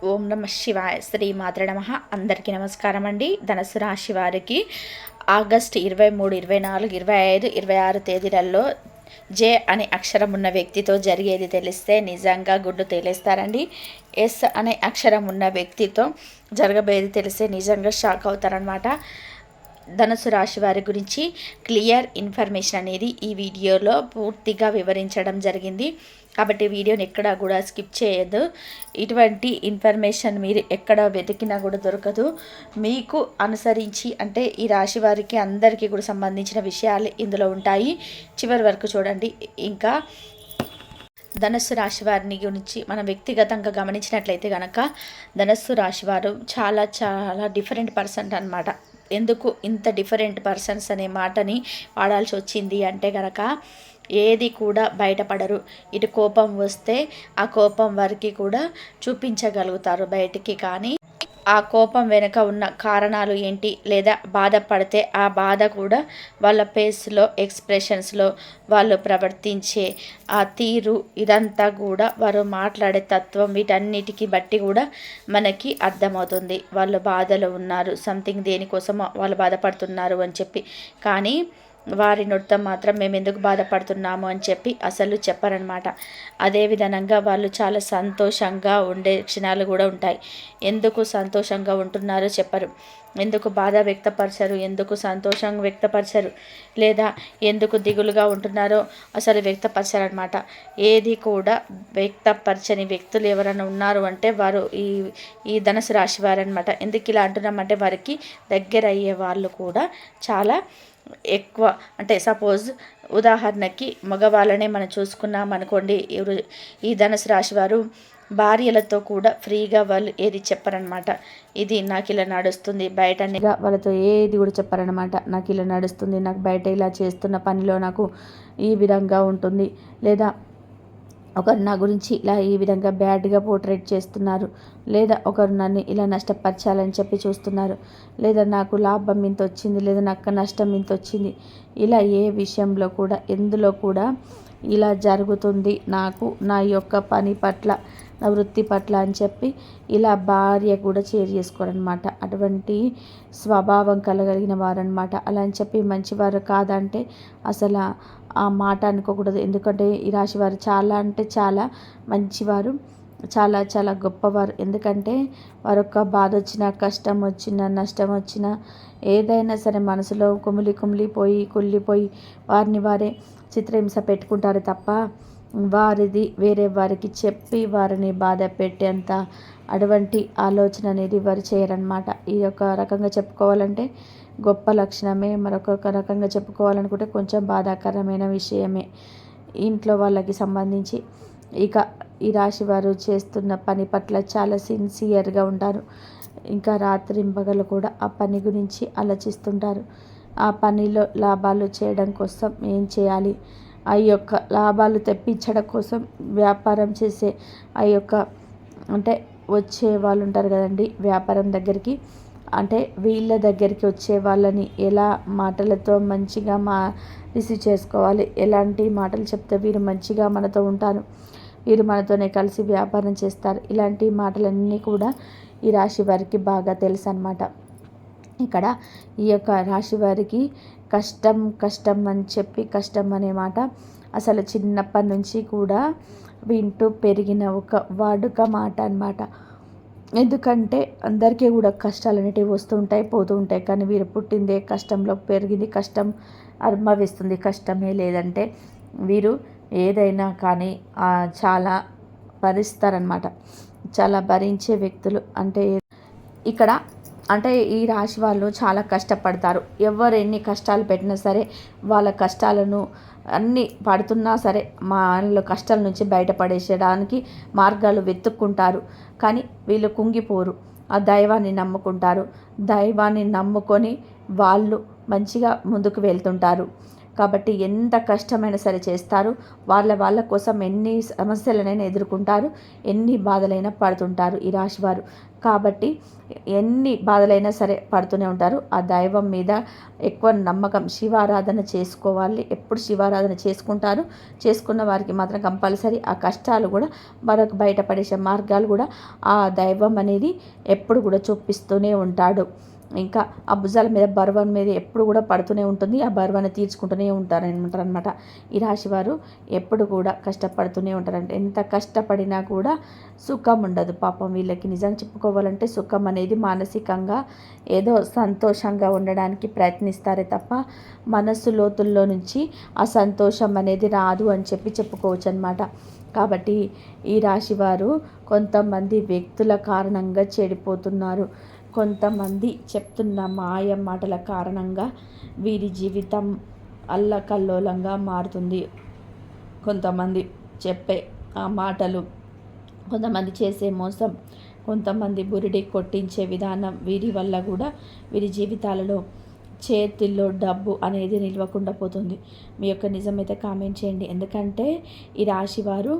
ఓం నమ శివాయ. శ్రీ మాత్ర నమ. అందరికీ నమస్కారం అండి. ధనుసు రాశి వారికి ఆగస్టు 23, 24, 25, 26 తేదీలలో జే అనే అక్షరం ఉన్న వ్యక్తితో జరిగేది తెలిస్తే నిజంగా గుడ్డు తేలేస్తారండి. ఎస్ అనే అక్షరం ఉన్న వ్యక్తితో జరగబోయేది తెలిస్తే నిజంగా షాక్ అవుతారనమాట. ధనుసు రాశి వారి గురించి క్లియర్ ఇన్ఫర్మేషన్ అనేది ఈ వీడియోలో పూర్తిగా వివరించడం జరిగింది. కాబట్టి వీడియోని ఎక్కడా కూడా స్కిప్ చేయొద్దు. ఇటువంటి ఇన్ఫర్మేషన్ మీరు ఎక్కడ వెతికినా కూడా దొరకదు. మీకు అనుసరించి అంటే ఈ రాశి వారికి అందరికీ కూడా సంబంధించిన విషయాలు ఇందులో ఉంటాయి. చివరి వరకు చూడండి. ఇంకా ధనస్సు రాశి వారిని గురించి మనం వ్యక్తిగతంగా గమనించినట్లయితే కనుక ధనస్సు రాశి వారు చాలా చాలా డిఫరెంట్ పర్సన్ అనమాట. ఎందుకు ఇంత డిఫరెంట్ పర్సన్స్ అనే మాటని వాడాల్సి వచ్చింది అంటే కనుక ఏది కూడా బయటపడరు. ఇటు కోపం వస్తే ఆ కోపం వారికి కూడా చూపించగలుగుతారు బయటికి. కానీ ఆ కోపం వెనుక ఉన్న కారణాలు ఏంటి, లేదా బాధపడితే ఆ బాధ కూడా వాళ్ళ ఫేస్లో ఎక్స్ప్రెషన్స్లో వాళ్ళు ప్రవర్తించే ఆ తీరు, ఇదంతా కూడా వారు మాట్లాడే తత్వం, వీటన్నిటికీ బట్టి కూడా మనకి అర్థమవుతుంది వాళ్ళు బాధలో ఉన్నారు, సంథింగ్ దేనికోసం వాళ్ళు బాధపడుతున్నారు అని చెప్పి. కానీ వారి నృత్యం మాత్రం మేము ఎందుకు బాధపడుతున్నాము అని చెప్పి అసలు చెప్పరనమాట. అదేవిధంగా వాళ్ళు చాలా సంతోషంగా ఉండే క్షణాలు కూడా ఉంటాయి. ఎందుకు సంతోషంగా ఉంటున్నారో చెప్పరు, ఎందుకు బాధ వ్యక్తపరచరు, ఎందుకు సంతోషం వ్యక్తపరచరు, లేదా ఎందుకు దిగులుగా ఉంటున్నారో అసలు వ్యక్తపరచరనమాట. ఏది కూడా వ్యక్తపరచని వ్యక్తులు ఎవరైనా ఉన్నారు అంటే వారు ఈ ధనుసు రాశి వారనమాట. ఎందుకు ఇలా అంటున్నామంటే వారికి దగ్గర అయ్యే వాళ్ళు కూడా చాలా ఎక్కువ. అంటే సపోజ్ ఉదాహరణకి మగవాళ్ళనే మనం చూసుకున్నాం అనుకోండి. ఈ ధనుసు రాశి వారు భార్యలతో కూడా ఫ్రీగా వాళ్ళు ఏది చెప్పరనమాట. ఇది నాకు ఇలా నడుస్తుంది బయట, వాళ్ళతో ఏది కూడా చెప్పరనమాట. నాకు ఇలా నడుస్తుంది, నాకు బయట ఇలా చేస్తున్న పనిలో నాకు ఈ విధంగా ఉంటుంది, లేదా ఒకరు నా గురించి ఇలా ఈ విధంగా బ్యాడ్గా పోర్ట్రేట్ చేస్తున్నారు, లేదా ఒకరు నన్ను ఇలా నష్టపరచాలని చెప్పి చూస్తున్నారు, లేదా నాకు లాభం ఇంత వచ్చింది, లేదా నాకు నష్టం ఇంత వచ్చింది, ఇలా ఏ విషయంలో కూడా ఎందులో కూడా ఇలా జరుగుతుంది నాకు నా యొక్క పని పట్ల, నా వృత్తి పట్ల అని చెప్పి ఇలా భార్య కూడా షేర్ చేసుకోరనమాట. అటువంటి స్వభావం కలగలిగిన వారనమాట. అలా అని చెప్పి మంచివారు కాదంటే అసలు ఆ మాట అనుకోకూడదు. ఎందుకంటే ఈ రాశి వారు చాలా అంటే చాలా మంచివారు, చాలా చాలా గొప్పవారు. ఎందుకంటే వారొక్క బాధ వచ్చినా, కష్టం వచ్చినా, నష్టం వచ్చినా, ఏదైనా సరే మనసులో కుళ్ళిపోయి వారిని వారే చిత్రహింస పెట్టుకుంటారు తప్ప వారిది వేరే వారికి చెప్పి వారిని బాధ పెట్టేంత అటువంటి ఆలోచన అనేది వారు చేయరన్నమాట. ఈ యొక్క రకంగా చెప్పుకోవాలంటే గొప్ప లక్షణమే. మరొక రకంగా చెప్పుకోవాలనుకుంటే కొంచెం బాధాకరమైన విషయమే ఇంట్లో వాళ్ళకి సంబంధించి. ఇక ఈ రాశి వారు చేస్తున్న పని పట్ల చాలా సిన్సియర్గా ఉంటారు. ఇంకా రాత్రింపగలు కూడా ఆ పని గురించి ఆలోచిస్తుంటారు. ఆ పనిలో లాభాలు చేయడం కోసం ఏం చేయాలి, ఆ యొక్క లాభాలు తెప్పించడం కోసం వ్యాపారం చేసే ఆ యొక్క అంటే వచ్చే వాళ్ళు ఉంటారు కదండి వ్యాపారం దగ్గరికి, అంటే వీళ్ళ దగ్గరికి వచ్చే వాళ్ళని ఎలా మాటలతో మంచిగా రిసీవ్ చేసుకోవాలి, ఎలాంటి మాటలు చెప్తే వీరు మంచిగా మనతో ఉంటారు, వీరు మనతోనే కలిసి వ్యాపారం చేస్తారు, ఇలాంటి మాటలన్నీ కూడా ఈ రాశి వారికి బాగా తెలుసు అన్నమాట. ఇక్కడ ఈ యొక్క రాశి వారికి కష్టం అని చెప్పి, కష్టం అనే మాట అసలు చిన్నప్పటి నుంచి కూడా వింటూ పెరిగిన ఒక వాడుక మాట అన్నమాట. ఎందుకంటే అందరికీ కూడా కష్టాలు అనేటివి వస్తూ ఉంటాయి, పోతూ ఉంటాయి. కానీ వీరు పుట్టిందే కష్టంలో, పెరిగింది కష్టం అనుభవిస్తుంది కష్టమే. లేదంటే వీరు ఏదైనా కానీ చాలా భరిస్తారనమాట. చాలా భరించే వ్యక్తులు. అంటే ఇక్కడ అంటే ఈ రాశి వాళ్ళు చాలా కష్టపడతారు. ఎవరు ఎన్ని కష్టాలు పెట్టినా సరే వాళ్ళ కష్టాలను అన్నీ పడుతున్నా సరే వాళ్ళ కష్టాల నుంచి బయటపడేసేయడానికి మార్గాలు వెతుక్కుంటారు. కానీ వీళ్ళు కుంగిపోరు, ఆ దైవాన్ని నమ్ముకుంటారు. దైవాన్ని నమ్ముకొని వాళ్ళు మంచిగా ముందుకు వెళ్తుంటారు. కాబట్టి ఎంత కష్టమైనా సరే చేస్తారు. వాళ్ళ కోసం ఎన్ని సమస్యలనైనా ఎదుర్కొంటారు, ఎన్ని బాధలైనా పడుతుంటారు ఈ రాశివారు. కాబట్టి ఎన్ని బాధలైనా సరే పడుతూనే ఉంటారు. ఆ దైవం మీద ఎక్కువ నమ్మకం, శివారాధన చేసుకోవాలి. ఎప్పుడు శివారాధన చేసుకుంటారు. చేసుకున్న వారికి మాత్రం కంపల్సరీ ఆ కష్టాలు కూడా మరొక బయటపడేసే మార్గాలు కూడా ఆ దైవం అనేది ఎప్పుడు కూడా చూపిస్తూనే ఉంటాడు. ఇంకా ఆ భుజాల మీద బరువు మీద ఎప్పుడు కూడా పడుతూనే ఉంటుంది. ఆ బరువుని తీర్చుకుంటూనే ఉంటారనమాట. ఈ రాశివారు ఎప్పుడు కూడా కష్టపడుతూనే ఉంటారంట. ఎంత కష్టపడినా కూడా సుఖం ఉండదు పాపం వీళ్ళకి. నిజంగా చెప్పుకోవాలంటే సుఖం అనేది మానసికంగా ఏదో సంతోషంగా ఉండడానికి ప్రయత్నిస్తారే తప్ప మనస్సు లోతుల్లో నుంచి ఆ సంతోషం అనేది రాదు అని చెప్పుకోవచ్చు అనమాట. కాబట్టి ఈ రాశివారు కొంతమంది వ్యక్తుల కారణంగా చెడిపోతున్నారు. కొంతమంది చెప్తున్న మాయ మాటల కారణంగా వీరి జీవితం అల్లకల్లోలంగా మారుతుంది. కొంతమంది చెప్పే ఆ మాటలు, కొంతమంది చేసే మోసం, కొంతమంది బురిడి కొట్టించే విధానం, వీరి వల్ల కూడా వీరి జీవితాలలో చేతుల్లో డబ్బు అనేది నిలవకుండా పోతుంది. మీ యొక్క నిజమైతే కామెంట్ చేయండి. ఎందుకంటే ఈ రాశివారు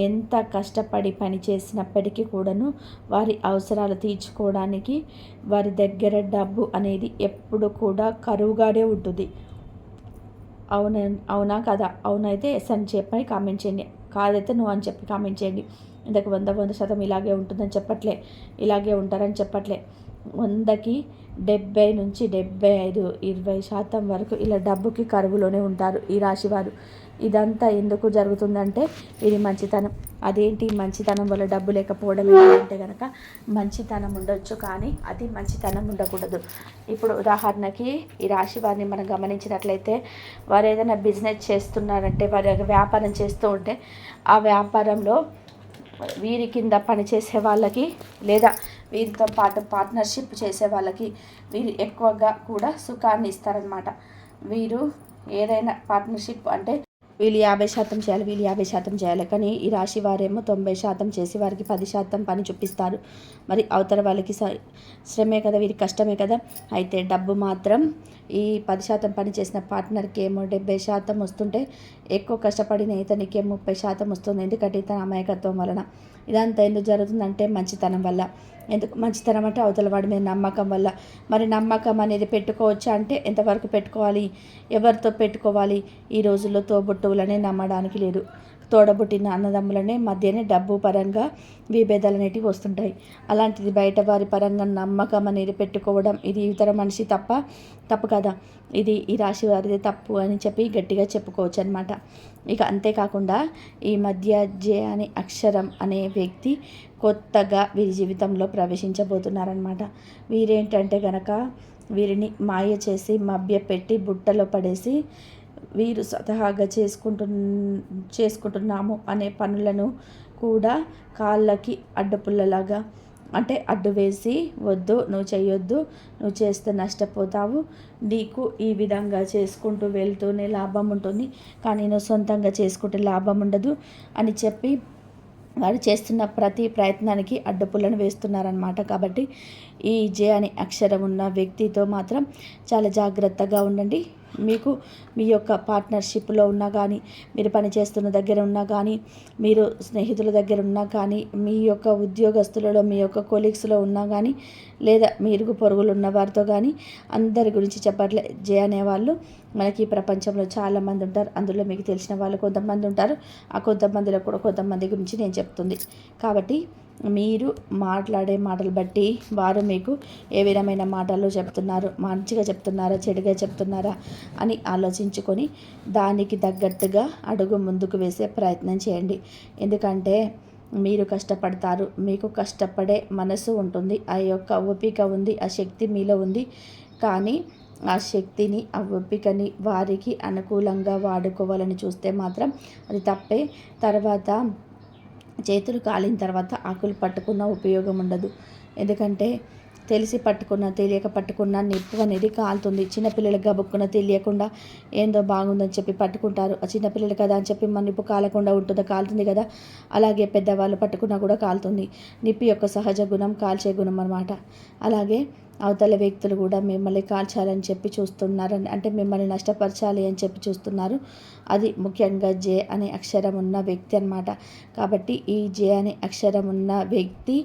ఎంత కష్టపడి పని చేసినప్పటికీ కూడాను వారి అవసరాలు తీర్చుకోవడానికి వారి దగ్గర డబ్బు అనేది ఎప్పుడు కూడా కరువుగానే ఉంటుంది. అవునా కదా? అవునైతే ఎస్ అని చెప్పని కామెంట్ చేయండి. కాదైతే నువ్వు అని చెప్పి కామెంట్ చేయండి. ఇంతకు 100% ఇలాగే ఉంటుందని చెప్పట్లే, ఇలాగే ఉంటారని చెప్పట్లే. 100కి 70 నుంచి 75, 20% వరకు ఇలా డబ్బుకి కరువులోనే ఉంటారు ఈ రాశివారు. ఇదంతా ఎందుకు జరుగుతుందంటే ఇది మంచితనం. అదేంటి మంచితనం వల్ల డబ్బు లేకపోవడం ఏంటంటే కనుక మంచితనం ఉండొచ్చు, కానీ అది మంచితనం ఉండకూడదు. ఇప్పుడు ఉదాహరణకి ఈ రాశి వారిని మనం గమనించినట్లయితే వారు ఏదైనా బిజినెస్ చేస్తున్నారంటే, వారి వ్యాపారం చేస్తూ ఉంటే ఆ వ్యాపారంలో వీరి కింద పనిచేసే వాళ్ళకి లేదా వీరితో పాటు పార్ట్నర్షిప్ చేసే వాళ్ళకి వీరు ఎక్కువగా కూడా సుఖాన్ని ఇస్తారనమాట. వీరు ఏదైనా పార్ట్నర్షిప్ అంటే వీళ్ళు 50% చేయాలి, వీళ్ళు 50% చేయాలి. కానీ ఈ రాశి వారేమో 90% చేసి వారికి 10% పని చూపిస్తారు. మరి అవతల వాళ్ళకి శ్రమే కదా, వీరికి కష్టమే కదా. అయితే డబ్బు మాత్రం ఈ 10% పని చేసిన పార్ట్నర్కి ఏమో 70% వస్తుంటే, ఎక్కువ కష్టపడిన ఇతనికి ఏమో 30% వస్తుంది. ఎందుకంటే ఇతని అమాయకత్వం వలన. ఇదంతా ఎందుకు జరుగుతుందంటే మంచితనం వల్ల. ఎందుకు మంచితనం అంటే అవతల వాడి మీద నమ్మకం వల్ల. మరి నమ్మకం అనేది పెట్టుకోవచ్చా అంటే ఎంతవరకు పెట్టుకోవాలి, ఎవరితో పెట్టుకోవాలి? ఈ రోజుల్లో తోబుట్టువులనే నమ్మడానికి లేదు. తోడబుట్టిన అన్నదమ్ములనే మధ్యనే డబ్బు పరంగా విభేదాలు అనేటివి వస్తుంటాయి. అలాంటిది బయట వారి పరంగా నమ్మకం అనేది పెట్టుకోవడం ఇది ఇతర మనిషి తప్పు కదా. ఇది ఈ రాశి వారిది తప్పు అని చెప్పి గట్టిగా చెప్పుకోవచ్చు అనమాట. ఇక అంతేకాకుండా ఈ మధ్య జే అనే అక్షరం అనే వ్యక్తి కొత్తగా వీరి జీవితంలో ప్రవేశించబోతున్నారనమాట. వీరేంటంటే కనుక వీరిని మాయ చేసి మభ్యపెట్టి బుట్టలో పడేసి వీరు స్వతహాగా చేసుకుంటున్నాము అనే పనులను కూడా కాళ్ళకి అడ్డపుల్లలాగా అంటే అడ్డు వేసి, వద్దు నువ్వు చేయొద్దు, నువ్వు చేస్తే నష్టపోతావు, నీకు ఈ విధంగా చేసుకుంటూ వెళ్తూనే లాభం ఉంటుంది, కానీ నువ్వు సొంతంగా చేసుకుంటే లాభం ఉండదు అని చెప్పి వారు చేస్తున్న ప్రతి ప్రయత్నానికి అడ్డుపుల్లను వేస్తున్నారనమాట. కాబట్టి ఈ జే అనే అక్షరం ఉన్న వ్యక్తితో మాత్రం చాలా జాగ్రత్తగా ఉండండి. మీకు మీ యొక్క పార్ట్నర్షిప్లో ఉన్నా కానీ, మీరు పనిచేస్తున్న దగ్గర ఉన్నా కానీ, మీరు స్నేహితుల దగ్గర ఉన్నా కానీ, మీ యొక్క ఉద్యోగస్తులలో మీ యొక్క కొలీగ్స్లో ఉన్నా కానీ, లేదా మీ ఇరుగు పొరుగులు ఉన్న వారితో కానీ అందరి గురించి చెప్పట్లే. జే అనేవాళ్ళు మనకి ప్రపంచంలో చాలామంది ఉంటారు. అందులో మీకు తెలిసిన వాళ్ళు కొంతమంది ఉంటారు. ఆ కొంతమందిలో కూడా కొంతమంది గురించి నేను చెప్తుంది. కాబట్టి మీరు మాట్లాడే మాటలు బట్టి వారు మీకు ఏ విధమైన మాటలు చెప్తున్నారు, మంచిగా చెప్తున్నారా, చెడుగా చెప్తున్నారా అని ఆలోచించుకొని దానికి తగ్గట్టుగా అడుగు ముందుకు వేసే ప్రయత్నం చేయండి. ఎందుకంటే మీరు కష్టపడతారు, మీకు కష్టపడే మనసు ఉంటుంది, ఆ యొక్క ఓపిక ఉంది, ఆ శక్తి మీలో ఉంది. కానీ ఆ శక్తిని, ఆ ఓపికని వారికి అనుకూలంగా వాడుకోవాలని చూస్తే మాత్రం అది తప్పే. తర్వాత చేతులు కాలిన తర్వాత ఆకులు పట్టుకున్న ఉపయోగం ఉండదు. ఎందుకంటే తెలిసి పట్టుకున్న తెలియక పట్టుకున్న నిప్పు అనేది కాలుతుంది. చిన్నపిల్లలకు గబుక్కున తెలియకుండా ఏందో బాగుందని చెప్పి పట్టుకుంటారు. ఆ చిన్నపిల్లలు కదా అని చెప్పి మన నిప్పు కాలకుండా ఉంటుందా? కాలుతుంది కదా. అలాగే పెద్దవాళ్ళు పట్టుకున్నా కూడా కాలుతుంది. నిప్పు యొక్క సహజ గుణం కాల్చే గుణం అన్నమాట. అలాగే అవతల వ్యక్తులు కూడా మిమ్మల్ని కాల్చాలని చెప్పి చూస్తున్నారని, అంటే మిమ్మల్ని నష్టపరచాలి అని చెప్పి చూస్తున్నారు. అది ముఖ్యంగా జే అనే అక్షరం ఉన్న వ్యక్తి అన్నమాట. కాబట్టి ఈ జే అనే అక్షరం ఉన్న వ్యక్తి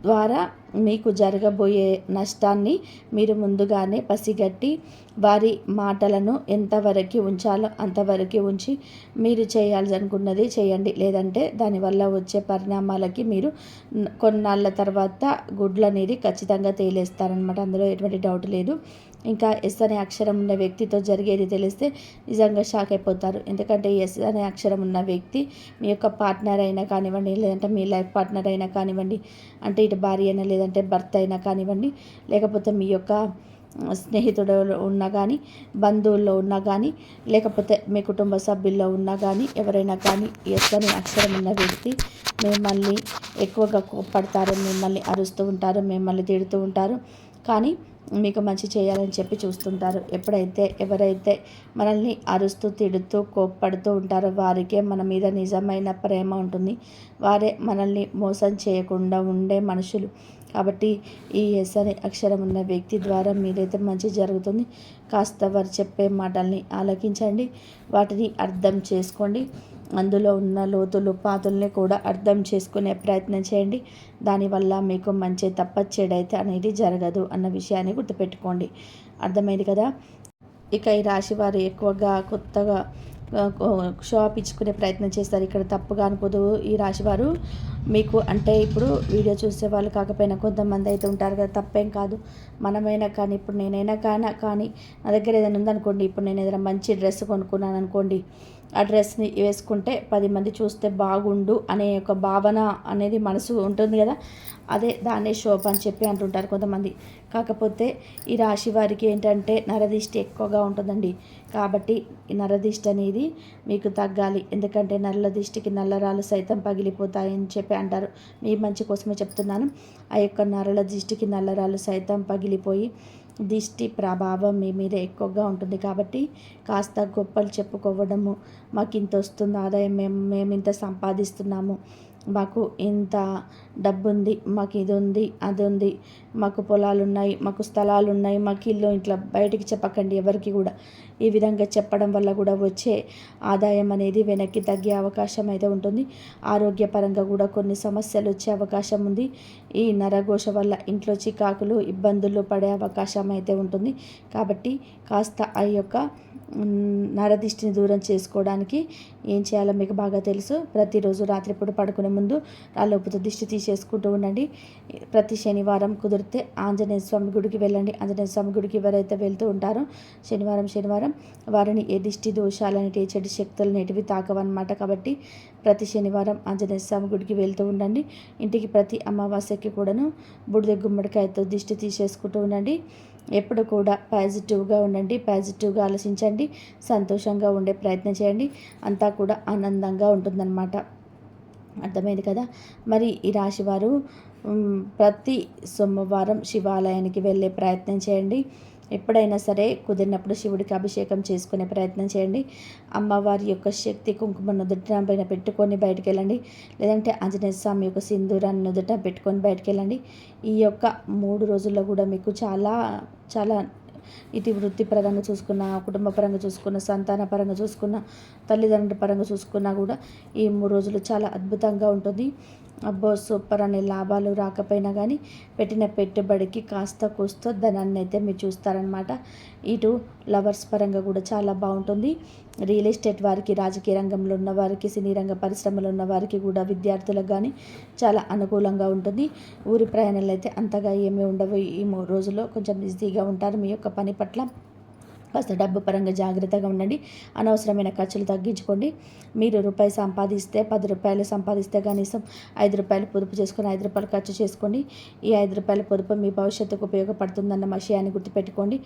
ద్వారా మీకు జరగబోయే నష్టాన్ని మీరు ముందుగానే పసిగట్టి వారి మాటలను ఎంతవరకు ఉంచాలో అంతవరకు ఉంచి మీరు చేయాలనుకున్నది చేయండి. లేదంటే దానివల్ల వచ్చే పరిణామాలకి మీరు కొన్నాళ్ళ తర్వాత గుడ్లు అనేది ఖచ్చితంగా తేలేస్తారనమాట. అందులో ఎటువంటి డౌట్ లేదు. ఇంకా ఎస్ అనే అక్షరం ఉన్న వ్యక్తితో జరిగేది తెలిస్తే నిజంగా షాక్ అయిపోతారు. ఎందుకంటే ఎస్ అనే అక్షరం ఉన్న వ్యక్తి మీ యొక్క పార్ట్నర్ అయినా కానివ్వండి, లేదంటే మీ లైఫ్ పార్ట్నర్ అయినా కానివ్వండి, అంటే ఇటు భార్య అయినా లేదంటే భర్త అయినా కానివ్వండి, లేకపోతే మీ యొక్క స్నేహితుడు ఉన్నా కానీ, బంధువుల్లో ఉన్నా కానీ, లేకపోతే మీ కుటుంబ సభ్యుల్లో ఉన్నా కానీ, ఎవరైనా కానీ ఎస్ అనే అక్షరం ఉన్న వ్యక్తి మిమ్మల్ని ఎక్కువగా కోప్పడతారు, మిమ్మల్ని అరుస్తూ ఉంటారు, మిమ్మల్ని తిడుతూ ఉంటారు. కానీ మీకు మంచి చేయాలని చెప్పి చూస్తుంటారు. ఎవరైతే మనల్ని అరుస్తూ తిడుతూ కోప్పడుతూ ఉంటారో వారికే మన మీద నిజమైన ప్రేమ ఉంటుంది. వారే మనల్ని మోసం చేయకుండా ఉండే మనుషులు. కాబట్టి ఈ ఎస్ అనే అక్షరం ఉన్న వ్యక్తి ద్వారా మీరైతే మంచి జరుగుతుంది. కాస్త వారు చెప్పే మాటల్ని ఆలకించండి, వాటిని అర్థం చేసుకోండి. అందులో ఉన్న లోతులు పాతుల్ని కూడా అర్థం చేసుకునే ప్రయత్నం చేయండి. దానివల్ల మీకు మంచి తప్ప చెడైతే అనేది జరగదు అన్న విషయాన్ని గుర్తుపెట్టుకోండి. అర్థమైంది కదా. ఇక ఈ రాశి వారు ఎక్కువగా కొత్తగా షాప్ ఇచ్చుకునే ప్రయత్నం చేస్తారు. ఇక్కడ తప్పుగా అనుకోదు ఈ రాశివారు. మీకు అంటే ఇప్పుడు వీడియో చూసే వాళ్ళు కాకపోయినా కొంతమంది అయితే ఉంటారు కదా, తప్పేం కాదు. మనమైనా కానీ ఇప్పుడు నేనైనా కానీ నా దగ్గర ఏదైనా ఉందనుకోండి, ఇప్పుడు నేను ఏదైనా మంచి డ్రెస్ కొనుక్కున్నాను అనుకోండి, ఆ డ్రెస్ని వేసుకుంటే 10 మంది చూస్తే బాగుండు అనే ఒక భావన అనేది మనసు ఉంటుంది కదా, అదే దాన్నే షోప్ అని చెప్పి అంటుంటారు కొంతమంది. కాకపోతే ఈ రాశి వారికి ఏంటంటే నరదిష్టి ఎక్కువగా ఉంటుందండి. కాబట్టి ఈ నరదిష్టి అనేది మీకు తగ్గాలి. ఎందుకంటే నల్ల దిష్టికి నల్లరాలు సైతం పగిలిపోతాయని చెప్పి అంటారు. మీ మంచి కోసమే చెప్తున్నాను. ఆ యొక్క నరల దిష్టికి నల్లరాలు సైతం పగిలిపోయి దిష్టి ప్రభావం మీ మీద ఎక్కువగా ఉంటుంది. కాబట్టి కాస్త గొప్పలు చెప్పుకోవడము, మాకు ఇంత వస్తుంది ఆదాయం, మేము ఇంత సంపాదిస్తున్నాము, మాకు ఇంత డబ్బు ఉంది, మాకు ఇది ఉంది అది ఉంది, మాకు పొలాలు ఉన్నాయి, మాకు స్థలాలు ఉన్నాయి, మాకు ఇల్లు, ఇట్లా బయటికి చెప్పకండి ఎవరికి కూడా. ఈ విధంగా చెప్పడం వల్ల కూడా వచ్చే ఆదాయం అనేది వెనక్కి తగ్గే అవకాశం అయితే ఉంటుంది. ఆరోగ్యపరంగా కూడా కొన్ని సమస్యలు వచ్చే అవకాశం ఉంది. ఈ నరఘోష వల్ల ఇంట్లో చికాకులు ఇబ్బందులు పడే అవకాశం అయితే ఉంటుంది. కాబట్టి కాస్త ఆ యొక్క నరదిష్టిని దూరం చేసుకోవడానికి ఏం చేయాలో మీకు బాగా తెలుసు. ప్రతిరోజు రాత్రిపూట పడుకునే ముందు రాళ్ళొప్పుతో దిష్టి తీసేసుకుంటూ ఉండండి. ప్రతి శనివారం కుదిరితే ఆంజనేయ స్వామి గుడికి వెళ్ళండి. ఆంజనేయ స్వామి గుడికి ఎవరైతే వెళ్తూ ఉంటారో శనివారం వారిని ఏ దిష్టి దోషాలనేటి ఏ చెడు శక్తులు అనేటివి తాకవన్నమాట. కాబట్టి ప్రతి శనివారం ఆంజనేయ స్వామి గుడికి వెళ్తూ ఉండండి. ఇంటికి ప్రతి అమావాస్యకి కూడాను బూడిద గుమ్మడికాయతో దిష్టి తీసేసుకుంటూ ఉండండి. ఎప్పుడు కూడా పాజిటివ్గా ఉండండి, పాజిటివ్గా ఆలోచించండి, సంతోషంగా ఉండే ప్రయత్నం చేయండి. అంతా కూడా ఆనందంగా ఉంటుందన్నమాట. అర్థమైంది కదా. మరి ఈ రాశివారు ప్రతి సోమవారం శివాలయానికి వెళ్ళే ప్రయత్నం చేయండి. ఎప్పుడైనా సరే కుదిరినప్పుడు శివుడికి అభిషేకం చేసుకునే ప్రయత్నం చేయండి. అమ్మవారి యొక్క శక్తి కుంకుమ నుదుట పైన పెట్టుకొని బయటికి వెళ్ళండి. లేదంటే ఆంజనేయ స్వామి యొక్క సింధూరాన్ని నుదుట పెట్టుకొని బయటికి వెళ్ళండి. ఈ యొక్క 3 రోజుల్లో కూడా మీకు చాలా చాలా ఇటు వృత్తిపరంగా చూసుకున్న, కుటుంబ పరంగా చూసుకున్న, సంతాన పరంగా చూసుకున్న, తల్లిదండ్రుల పరంగా చూసుకున్నా కూడా ఈ 3 రోజులు చాలా అద్భుతంగా ఉంటుంది. అబ్బో సూపర్ అనే లాభాలు రాకపోయినా కానీ పెట్టిన పెట్టుబడికి కాస్త కూస్తో ధనాన్ని అయితే మీరు చూస్తారనమాట. ఇటు లవర్స్ పరంగా కూడా చాలా బాగుంటుంది. రియల్ ఎస్టేట్ వారికి, రాజకీయ రంగంలో ఉన్న వారికి, సినీ రంగ పరిశ్రమలో ఉన్న వారికి కూడా, విద్యార్థులకు కానీ చాలా అనుకూలంగా ఉంటుంది. ఊరి ప్రయాణాలు అయితే అంతగా ఏమీ ఉండవు. ఈ 3 రోజుల్లో కొంచెం బిజీగా ఉంటారు. మీ యొక్క పని పట్ల కాస్త డబ్బు పరంగా జాగ్రత్తగా ఉండండి. అనవసరమైన ఖర్చులు తగ్గించుకోండి. మీరు రూపాయి సంపాదిస్తే, 10 రూపాయలు సంపాదిస్తే కనీసం 5 రూపాయలు పొదుపు చేసుకొని 5 రూపాయలు ఖర్చు చేసుకోండి. ఈ 5 రూపాయల పొదుపు మీ భవిష్యత్తుకు ఉపయోగపడుతుందన్న విషయాన్ని గుర్తుపెట్టుకోండి.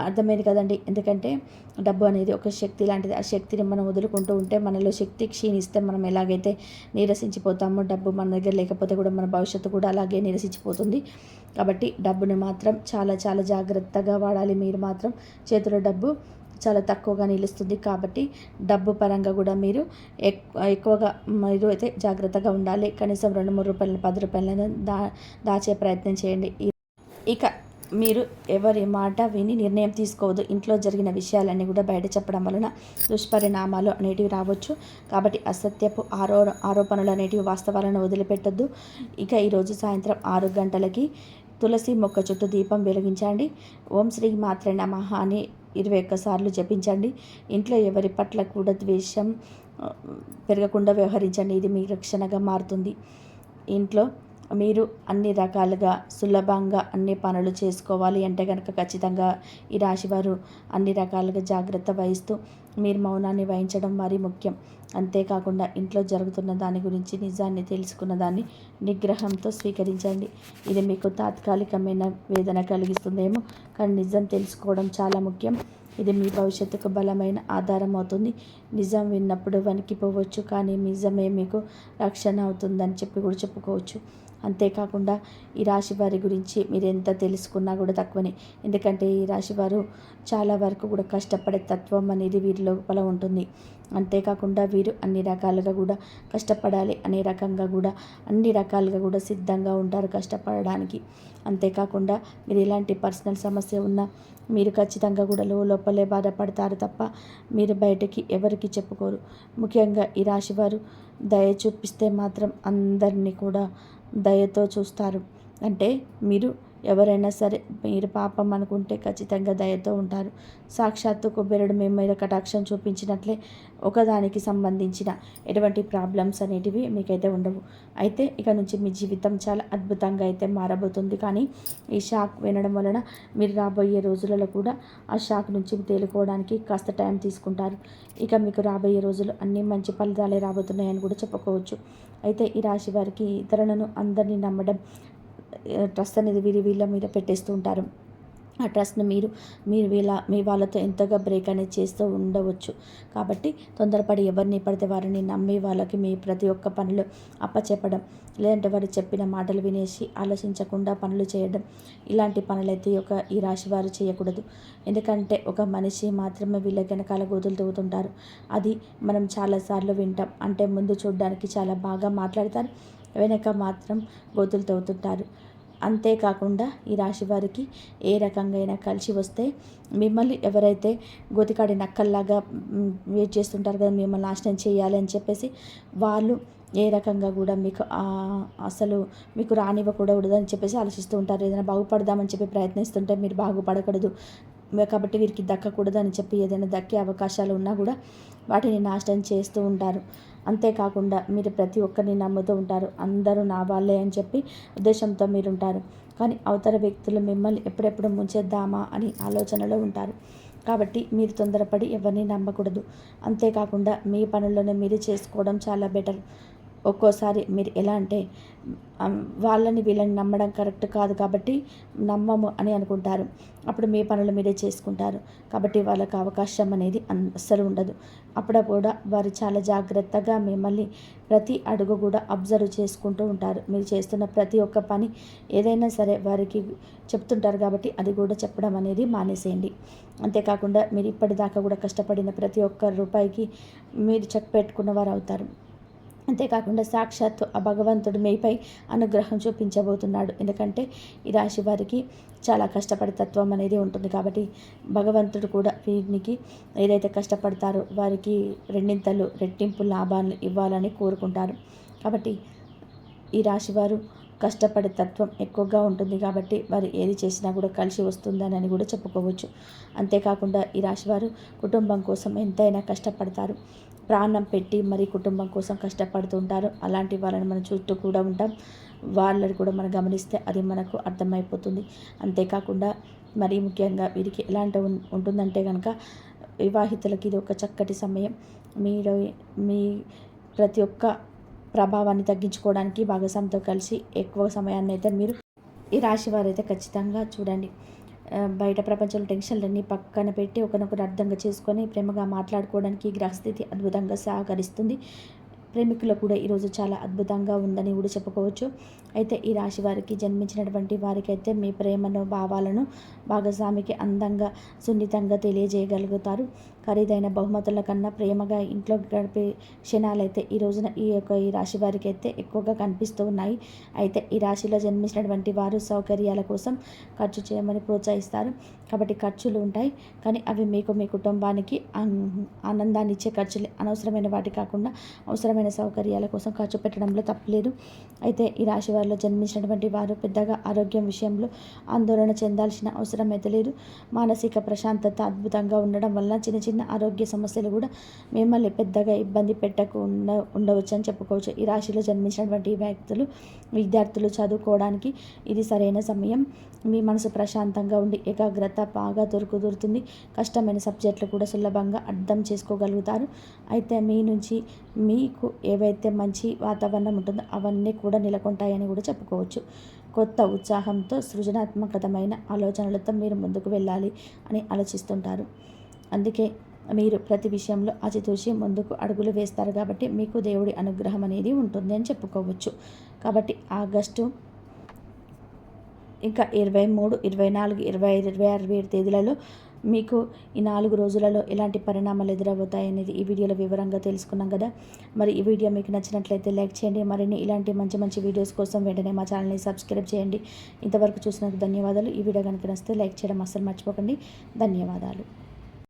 అర్థమైంది కదండి. ఎందుకంటే డబ్బు అనేది ఒక శక్తి లాంటిది. ఆ శక్తిని మనం వదులుకుంటూ ఉంటే, మనలో శక్తి క్షీణిస్తే మనం ఎలాగైతే నీరసించిపోతామో, డబ్బు మన దగ్గర లేకపోతే కూడా మన భవిష్యత్తు కూడా అలాగే నీరసించిపోతుంది. కాబట్టి డబ్బుని మాత్రం చాలా చాలా జాగ్రత్తగా వాడాలి. మీరు మాత్రం చేతిలో డబ్బు చాలా తక్కువగా నిలుస్తుంది. కాబట్టి డబ్బు పరంగా కూడా మీరు ఎక్కువగా మీరు అయితే జాగ్రత్తగా ఉండాలి. కనీసం 2-3 రూపాయలు 10 రూపాయలను దాచే ప్రయత్నం చేయండి. ఇక మీరు ఎవరి మాట విని నిర్ణయం తీసుకోవద్దు. ఇంట్లో జరిగిన విషయాలన్నీ కూడా బయట చెప్పడం వలన దుష్పరిణామాలు అనేటివి రావచ్చు. కాబట్టి అసత్యపు ఆరోపణలు అనేటివి వాస్తవాలను వదిలిపెట్టొద్దు. ఇక ఈరోజు సాయంత్రం 6 గంటలకి తులసి మొక్క చుట్టూ దీపం వెలిగించండి. ఓం శ్రీ మాత్రే నమః అని 21 సార్లు జపించండి. ఇంట్లో ఎవరి పట్ల కూడా ద్వేషం పెరగకుండా వ్యవహరించండి. ఇది మీ రక్షణగా మారుతుంది. ఇంట్లో మీరు అన్ని రకాలుగా సులభంగా అన్ని పనులు చేసుకోవాలి అంటే కనుక ఖచ్చితంగా ఈ రాశివారు అన్ని రకాలుగా జాగ్రత్త వహిస్తూ మీరు మౌనాన్ని వహించడం మరీ ముఖ్యం. అంతేకాకుండా ఇంట్లో జరుగుతున్న దాని గురించి నిజాన్ని తెలుసుకున్న దాన్ని నిగ్రహంతో స్వీకరించండి. ఇది మీకు తాత్కాలికమైన వేదన కలిగిస్తుందేమో, కానీ నిజం తెలుసుకోవడం చాలా ముఖ్యం. ఇది మీ భవిష్యత్తుకు బలమైన ఆధారం అవుతుంది. నిజం విన్నప్పుడు వణికిపోవచ్చు, కానీ నిజమే మీకు రక్షణ అవుతుందని చెప్పి కూడా చెప్పుకోవచ్చు. అంతేకాకుండా ఈ రాశి వారి గురించి మీరు ఎంత తెలుసుకున్నా కూడా తక్కువనే. ఎందుకంటే ఈ రాశి వారు చాలా వరకు కూడా కష్టపడే తత్వం అనేది వీరి లోపల ఉంటుంది. అంతేకాకుండా వీరు అన్ని రకాలుగా కూడా కష్టపడాలి అనే రకంగా కూడా అన్ని రకాలుగా కూడా సిద్ధంగా ఉంటారు కష్టపడడానికి. అంతేకాకుండా మీరు ఎలాంటి పర్సనల్ సమస్య ఉన్నా మీరు ఖచ్చితంగా కూడా లోపలే బాధపడతారు తప్ప మీరు బయటకి ఎవరికి చెప్పుకోరు. ముఖ్యంగా ఈ రాశివారు దయ చూపిస్తే మాత్రం అందరినీ కూడా దయతో చూస్తారు. అంటే మీరు ఎవరైనా సరే మీరు పాపం అనుకుంటే ఖచ్చితంగా దయతో ఉంటారు. సాక్షాత్తు కుబేరుడు మీ మీద కటాక్షం చూపించినట్లే ఒకదానికి సంబంధించిన ఎటువంటి ప్రాబ్లమ్స్ అనేటివి మీకైతే ఉండవు. అయితే ఇక నుంచి మీ జీవితం చాలా అద్భుతంగా అయితే మారబోతుంది. కానీ ఈ షాక్ వినడం వలన మీరు రాబోయే రోజులలో కూడా ఆ షాక్ నుంచి తేలుకోవడానికి కాస్త టైం తీసుకుంటారు. ఇక మీకు రాబోయే రోజులు అన్నీ మంచి ఫలితాలే రాబోతున్నాయని కూడా చెప్పుకోవచ్చు. అయితే ఈ రాశి వారికి ఇతరులను అందరినీ నమ్మడం ట్రస్ట్ అనేది వీళ్ళ మీద పెట్టేస్తూ ఉంటారు. ఆ ట్రస్ట్ని మీరు మీ వాళ్ళతో ఎంతగా బ్రేక్ అనేది చేస్తూ ఉండవచ్చు. కాబట్టి తొందరపడి ఎవరిని పడితే వారిని నమ్మి వాళ్ళకి మీ ప్రతి ఒక్క పనులు అప్పచెప్పడం, లేదంటే వారు చెప్పిన మాటలు వినేసి ఆలోచించకుండా పనులు చేయడం, ఇలాంటి పనులైతే ఈ రాశి వారు చేయకూడదు. ఎందుకంటే ఒక మనిషి మాత్రమే వీళ్ళ వెనకాల గోతులు తవ్వుతుంటారు. అది మనం చాలాసార్లు వింటాం. అంటే ముందు చూడడానికి చాలా బాగా మాట్లాడతారు, వెనక మాత్రం గోతులు తవ్వుతుంటారు. అంతేకాకుండా ఈ రాశి వారికి ఏ రకంగా అయినా కలిసి వస్తే మిమ్మల్ని ఎవరైతే గోతికాడి నక్కల్లాగా వెయిట్ చేస్తుంటారు కదా, మిమ్మల్ని నాశనం చేయాలి అని చెప్పేసి వాళ్ళు ఏ రకంగా కూడా మీకు అసలు మీకు రానివ్వకూడదు అని చెప్పేసి ఆలోచిస్తూ ఉంటారు. ఏదైనా బాగుపడదామని చెప్పి ప్రయత్నిస్తుంటే మీరు బాగుపడకూడదు కాబట్టి వీరికి దక్కకూడదు అని చెప్పి ఏదైనా దక్కే అవకాశాలు ఉన్నా కూడా వాటిని నాశనం చేస్తూ ఉంటారు. అంతేకాకుండా మీరు ప్రతి ఒక్కరిని నమ్ముతూ ఉంటారు. అందరూ నా వాళ్ళే అని చెప్పి ఉద్దేశంతో మీరు ఉంటారు. కానీ అవతల వ్యక్తులు మిమ్మల్ని ఎప్పుడెప్పుడు ముంచేద్దామా అని ఆలోచనలో ఉంటారు. కాబట్టి మీరు తొందరపడి ఎవరిని నమ్మకూడదు. అంతేకాకుండా మీ పనుల్లోనే మీరు చేసుకోవడం చాలా బెటర్. ఒక్కోసారి మీరు ఎలా అంటే వీళ్ళని నమ్మడం కరెక్ట్ కాదు కాబట్టి నమ్మము అని అనుకుంటారు. అప్పుడు మీ పనులు మీరే చేసుకుంటారు. కాబట్టి వాళ్ళకి అవకాశం అనేది అస్సలు ఉండదు. అప్పుడు కూడా వారు చాలా జాగ్రత్తగా మిమ్మల్ని ప్రతి అడుగు కూడా అబ్జర్వ్ చేసుకుంటూ ఉంటారు. మీరు చేస్తున్న ప్రతి ఒక్క పని ఏదైనా సరే వారికి చెప్తుంటారు. కాబట్టి అది కూడా చెప్పడం అనేది మానేసేయండి. అంతేకాకుండా మీరు ఇప్పటిదాకా కూడా కష్టపడిన ప్రతి ఒక్క రూపాయికి మీరు చెక్ పెట్టుకున్న వారు అవుతారు. అంతేకాకుండా సాక్షాత్తు ఆ భగవంతుడు మీపై అనుగ్రహం చూపించబోతున్నాడు. ఎందుకంటే ఈ రాశి వారికి చాలా కష్టపడే తత్వం అనేది ఉంటుంది. కాబట్టి భగవంతుడు కూడా వీరికి ఏదైతే కష్టపడతారో వారికి రెట్టింపు లాభాలను ఇవ్వాలని కోరుకుంటారు. కాబట్టి ఈ రాశివారు కష్టపడే తత్వం ఎక్కువగా ఉంటుంది. కాబట్టి వారు ఏది చేసినా కూడా కలిసి వస్తుందని కూడా చెప్పుకోవచ్చు. అంతేకాకుండా ఈ రాశివారు కుటుంబం కోసం ఎంతైనా కష్టపడతారు. ప్రాణం పెట్టి మరి కుటుంబం కోసం కష్టపడుతుంటారు. అలాంటి వాళ్ళని మనం చూస్తూ కూడా ఉంటాం. వాళ్ళని కూడా మనం గమనిస్తే అది మనకు అర్థమైపోతుంది. అంతేకాకుండా మరీ ముఖ్యంగా వీరికి ఎలాంటి ఉంటుందంటే కనుక వివాహితులకి ఇది ఒక చక్కటి సమయం. మీరు మీ ప్రతి ఒక్క ప్రభావాన్ని తగ్గించుకోవడానికి భాగస్వామితో కలిసి ఎక్కువ సమయాన్ని అయితే మీరు ఈ రాశి వారైతే ఖచ్చితంగా చూడండి. బయట ప్రపంచంలో టెన్షన్లన్నీ పక్కన పెట్టి ఒకరినొకరు అర్థంగా చేసుకొని ప్రేమగా మాట్లాడుకోవడానికి గ్రహస్థితి అద్భుతంగా సహకరిస్తుంది. ప్రేమికులు కూడా ఈరోజు చాలా అద్భుతంగా ఉందని కూడా చెప్పుకోవచ్చు. అయితే ఈ రాశి వారికి జన్మించినటువంటి వారికైతే మీ ప్రేమను భావాలను భాగస్వామికి అందంగా సున్నితంగా తెలియజేయగలుగుతారు. ఖరీదైన బహుమతుల కన్నా ప్రేమగా ఇంట్లో గడిపే క్షణాలైతే ఈ రోజున ఈ రాశి వారికి అయితే ఎక్కువగా కనిపిస్తూ ఉన్నాయి. అయితే ఈ రాశిలో జన్మించినటువంటి వారు సౌకర్యాల కోసం ఖర్చు చేయమని ప్రోత్సహిస్తారు. కాబట్టి ఖర్చులు ఉంటాయి, కానీ అవి మీకు మీ కుటుంబానికి ఆనందాన్ని ఇచ్చే ఖర్చులే. అనవసరమైన వాటి కాకుండా అవసరమైన సౌకర్యాల కోసం ఖర్చు పెట్టడంలో తప్పులేదు. అయితే ఈ రాశి వారిలో జన్మించినటువంటి వారు పెద్దగా ఆరోగ్యం విషయంలో ఆందోళన చెందాల్సిన అవసరం అయితే లేదు. మానసిక ప్రశాంతత అద్భుతంగా ఉండడం వల్ల చిన్న చిన్న ఆరోగ్య సమస్యలు కూడా మిమ్మల్ని పెద్దగా ఇబ్బంది పెట్టకుండా ఉండవచ్చు అని చెప్పుకోవచ్చు. ఈ రాశిలో జన్మించినటువంటి విద్యార్థులు చదువుకోవడానికి ఇది సరైన సమయం. మీ మనసు ప్రశాంతంగా ఉండి ఏకాగ్రత బాగా దొరుకుతుంది. కష్టమైన సబ్జెక్టులు కూడా సులభంగా అర్థం చేసుకోగలుగుతారు. అయితే మీ నుంచి మీకు ఏవైతే మంచి వాతావరణం ఉంటుందో అవన్నీ కూడా నెలకొంటాయని కూడా చెప్పుకోవచ్చు. కొత్త ఉత్సాహంతో సృజనాత్మకతమైన ఆలోచనలతో మీరు ముందుకు వెళ్ళాలి అని ఆలోచిస్తుంటారు. అందుకే మీరు ప్రతి విషయంలో ఆచితూచి ముందుకు అడుగులు వేస్తారు. కాబట్టి మీకు దేవుడి అనుగ్రహం అనేది ఉంటుంది అని చెప్పుకోవచ్చు. కాబట్టి ఆగస్టు ఇంకా 23, 24, 25, 26, 27 తేదీలలో మీకు ఈ 4 రోజులలో ఎలాంటి పరిణామాలు ఎదురవుతాయి అనేది ఈ వీడియోలో వివరంగా తెలుసుకున్నాం కదా. మరి ఈ వీడియో మీకు నచ్చినట్లయితే లైక్ చేయండి. మరిన్ని ఇలాంటి మంచి మంచి వీడియోస్ కోసం వెంటనే మా ఛానల్ని సబ్స్క్రైబ్ చేయండి. ఇంతవరకు చూసినందుకు ధన్యవాదాలు. ఈ వీడియో కనుక నచ్చితే లైక్ చేయడం అస్సలు మర్చిపోకండి. ధన్యవాదాలు.